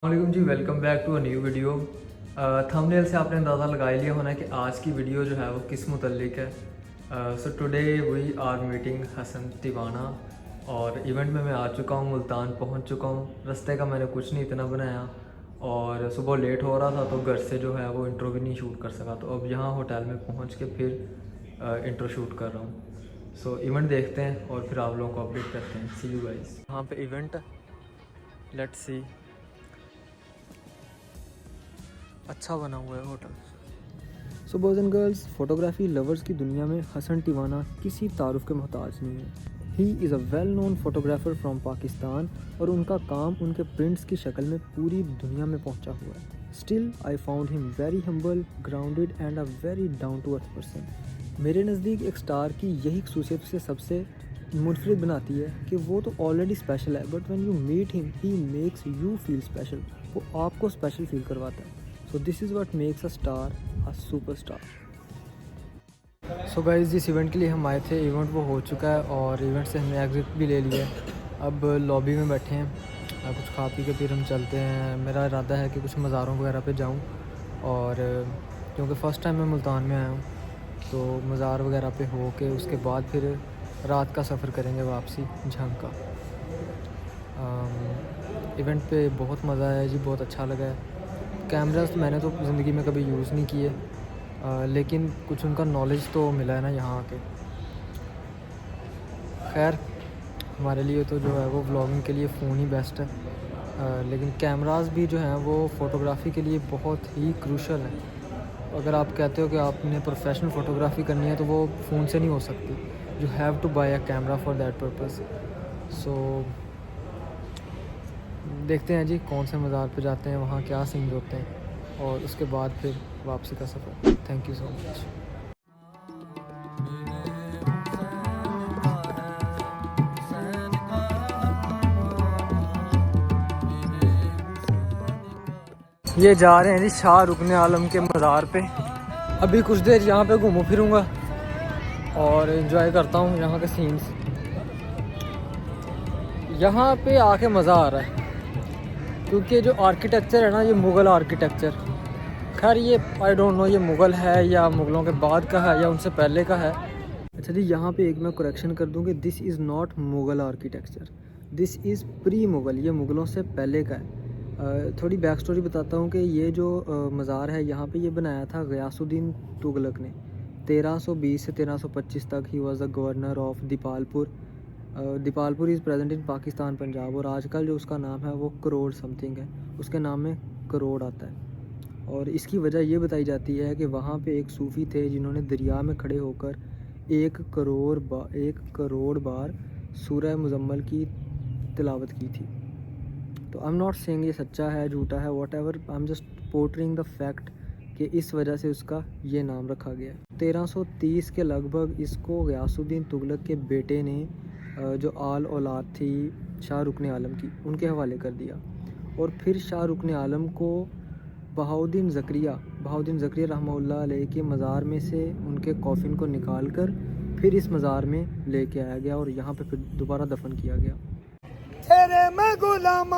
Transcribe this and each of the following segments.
वालेकुम जी, welcome back to a new video. Thumbnail से आपने अंदाज़ा लगा ही लिया होना कि आज की वीडियो जो है वो किस मुतल्लिक है। So today we are meeting Hasan Tiwana और इवेंट में मैं आ चुका हूँ, मुल्तान पहुँच चुका हूँ। रास्ते का मैंने कुछ नहीं इतना बनाया और सुबह लेट हो रहा था तो घर से जो है वो इंट्रो भी नहीं शूट कर सका, तो अब यहाँ होटल में पहुँच के फिर इंट्रो शूट कर रहा हूँ। सो इवेंट देखते हैं और फिर आप लोगों को अपडेट करते हैं। सी यू गाइस। यहाँ पे इवेंट है, लेट्स सी। अच्छा बना हुआ है hotel. So boys and girls, photography lovers की दुनिया में हसन टिवाना किसी तारुफ के मोहताज नहीं है। He is a well known photographer from Pakistan और उनका काम उनके प्रिंट्स की शक्ल में पूरी दुनिया में पहुंचा हुआ है। Still I found him very humble, grounded and a very down to earth person. मेरे नज़दीक एक स्टार की यही खसूसियत से सबसे मुनफरिद बनाती है कि वो तो ऑलरेडी स्पेशल है, but when you meet him he makes you feel special. वो आपको स्पेशल फील करवाता है। So this is what makes a star a superstar. So guys, जिस इवेंट के लिए हम आए थे इवेंट वो हो चुका है और इवेंट से हमने एग्ज़िट भी ले लिया है। अब लॉबी में बैठे हैं, कुछ खा पी के फिर हम चलते हैं। मेरा इरादा है कि कुछ मज़ारों वगैरह पे जाऊं और क्योंकि फ़र्स्ट टाइम मैं मुल्तान में आया हूं तो मज़ार वगैरह पे हो के उसके बाद फिर रात का सफ़र करेंगे वापसी झंग का। इवेंट पे बहुत मज़ा आया जी, बहुत अच्छा लगा है। कैमरास मैंने तो ज़िंदगी में कभी यूज़ नहीं किए, लेकिन कुछ उनका नॉलेज तो मिला है ना यहाँ आके। खैर, हमारे लिए तो जो है वो व्लॉगिंग के लिए फ़ोन ही बेस्ट है, लेकिन कैमरास भी जो हैं वो फ़ोटोग्राफ़ी के लिए बहुत ही क्रूशल हैं। अगर आप कहते हो कि आपने प्रोफेशनल फ़ोटोग्राफ़ी करनी है तो वो फ़ोन से नहीं हो सकती। You have to buy a camera for that purpose. So देखते हैं जी कौन से मज़ार पे जाते हैं, वहाँ क्या सीन्स होते हैं और उसके बाद फिर वापसी का सफ़र। Thank you so much. ये जा रहे हैं जी शाह रुकने आलम के मज़ार पे। अभी कुछ देर यहाँ पे घूमूं फिरूँगा और एंजॉय करता हूँ यहाँ के सीन्स। यहाँ पे आके मज़ा आ रहा है क्योंकि जो आर्किटेक्चर है ना, ये मुग़ल आर्किटेक्चर। खैर ये आई डोंट नो ये मुग़ल है या मुग़लों के बाद का है या उनसे पहले का है। अच्छा जी, यहाँ पे एक मैं करेक्शन कर दूँ कि this is not Mughal architecture, this is pre Mughal. ये मुग़लों से पहले का है। थोड़ी बैक स्टोरी बताता हूँ कि ये जो मज़ार है यहाँ पे ये बनाया था गयासुद्दीन तुगलक ने 1320 से 1325 तक। He was the governor of Dipalpur. Dipalpur is present in Pakistan Punjab और आजकल जो उसका नाम है वो करोड़ समथिंग है, उसके नाम में करोड़ आता है। और इसकी वजह ये बताई जाती है कि वहाँ पे एक सूफ़ी थे जिन्होंने दरिया में खड़े होकर 1 करोड़ बार सूरह मुज़म्मल की तिलावत की थी। तो आई एम नॉट सेइंग ये सच्चा है झूठा है what ever, I am just portraying the fact कि इस वजह से उसका ये नाम रखा गया। 1330 के लगभग इसको गयासुद्दीन तुगलक के बेटे ने जो आल औलाद थी शाह रुकने आलम की, उनके हवाले कर दिया। और फिर शाह रुकने आलम को बहाउद्दीन ज़करिया रहमतुल्लाह अलैह के मज़ार में से उनके कॉफ़िन को निकाल कर फिर इस मज़ार में लेके आया गया और यहाँ पे फिर दोबारा दफन किया गया। तेरे मैं गुलाम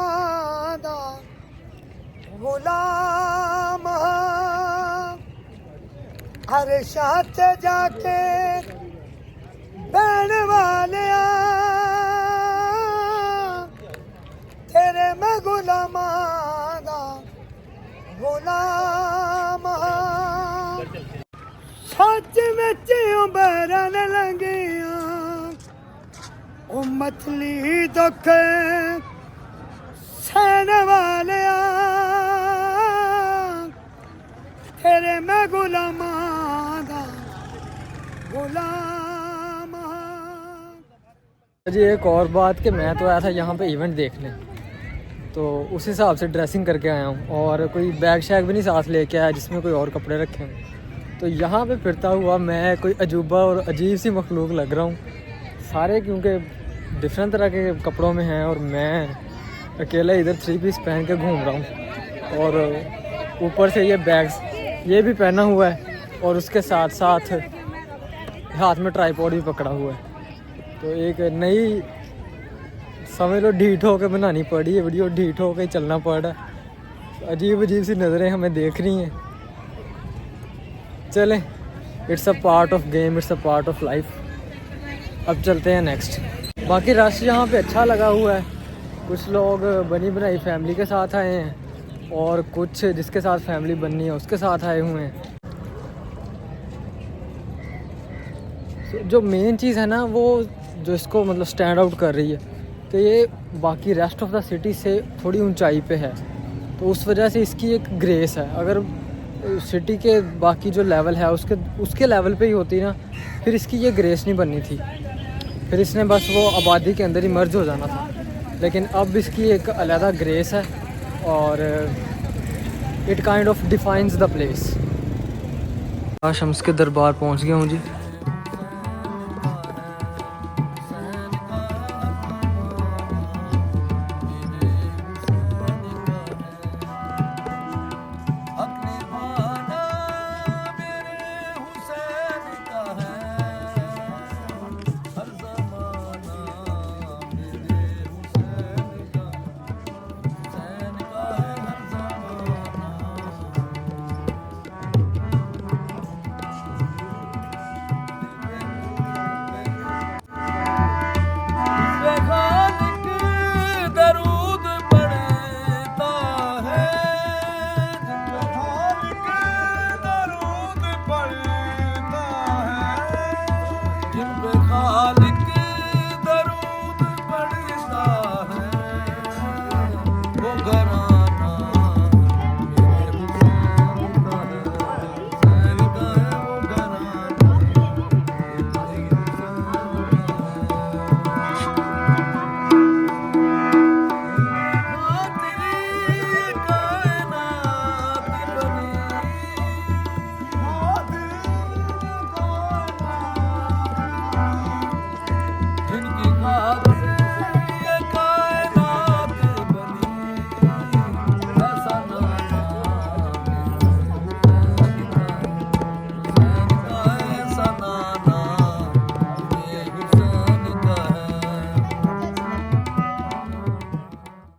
हर शात जाके बैन वाले तेरे मैं गुलाम सच में बैरन लगे ओ मछली दुख सहन वाले तेरे मैं गुलाम जी एक और बात कि मैं तो आया था यहाँ पे इवेंट देखने, तो उस हिसाब से ड्रेसिंग करके आया हूँ और कोई बैग शैग भी नहीं साथ लेके आया जिसमें कोई और कपड़े रखे हों। तो यहाँ पे फिरता हुआ मैं कोई अजूबा और अजीब सी मखलूक लग रहा हूँ। सारे क्योंकि डिफरेंट तरह के कपड़ों में हैं और मैं अकेला इधर 3 पीस पहन के घूम रहा हूँ और ऊपर से ये बैग्स ये भी पहना हुआ है और उसके साथ साथ हाथ में ट्राइपॉड भी पकड़ा हुआ है। तो एक नई समझ लो ढीठ होकर बनानी पड़ी है वीडियो, ढीठ होकर चलना पड़ रहा है अजीब अजीब सी नज़रें हमें देख रही हैं। चलें, it's a part of game, it's a part of life. अब चलते हैं नेक्स्ट। बाकी रश यहाँ पे अच्छा लगा हुआ है। कुछ लोग बनी बनाई फैमिली के साथ आए हैं और कुछ जिसके साथ फैमिली बननी है उसके साथ आए हुए हैं। जो मेन चीज़ है ना, वो जो इसको मतलब स्टैंड आउट कर रही है कि ये बाकी रेस्ट ऑफ द सिटी से थोड़ी ऊंचाई पे है, तो उस वजह से इसकी एक ग्रेस है। अगर सिटी के बाकी जो लेवल है उसके लेवल पे ही होती ना, फिर इसकी ये ग्रेस नहीं बननी थी, फिर इसने बस वो आबादी के अंदर ही मर्ज हो जाना था। लेकिन अब इसकी एक अलग ग्रेस है और it kind of defines the place. Shams के दरबार पहुंच गया हूँ जी।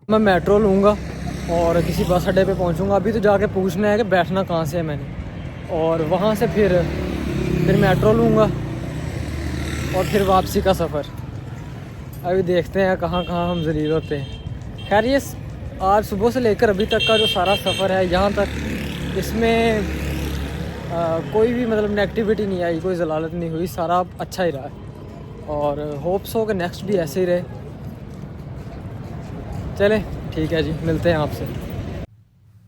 मैं मेट्रो लूँगा और किसी बस अड्डे पे पहुँचूँगा। अभी तो जाके पूछना है कि बैठना कहाँ से है मैंने, और वहाँ से फिर मेट्रो लूँगा और फिर वापसी का सफ़र। अभी देखते हैं कहाँ कहाँ हम ज़लील होते हैं। खैर ये आज सुबह से लेकर अभी तक का जो सारा सफ़र है यहाँ तक, इसमें कोई भी मतलब नेगेटिविटी नहीं आई, कोई ज़लालत नहीं हुई, सारा अच्छा ही रहा है और होप्स हो कि नेक्स्ट भी ऐसे ही रहे। चलें ठीक है जी, मिलते हैं आपसे।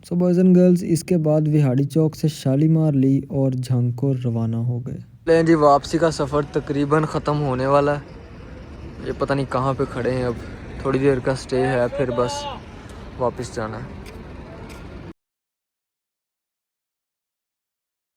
सो बॉयज़ एंड गर्ल्स, इसके बाद विहाड़ी चौक से शालीमार ली और झांको रवाना हो गए। लें जी, वापसी का सफ़र तकरीबन ख़त्म होने वाला है। ये पता नहीं कहाँ पे खड़े हैं, अब थोड़ी देर का स्टे है, फिर बस वापस जाना है।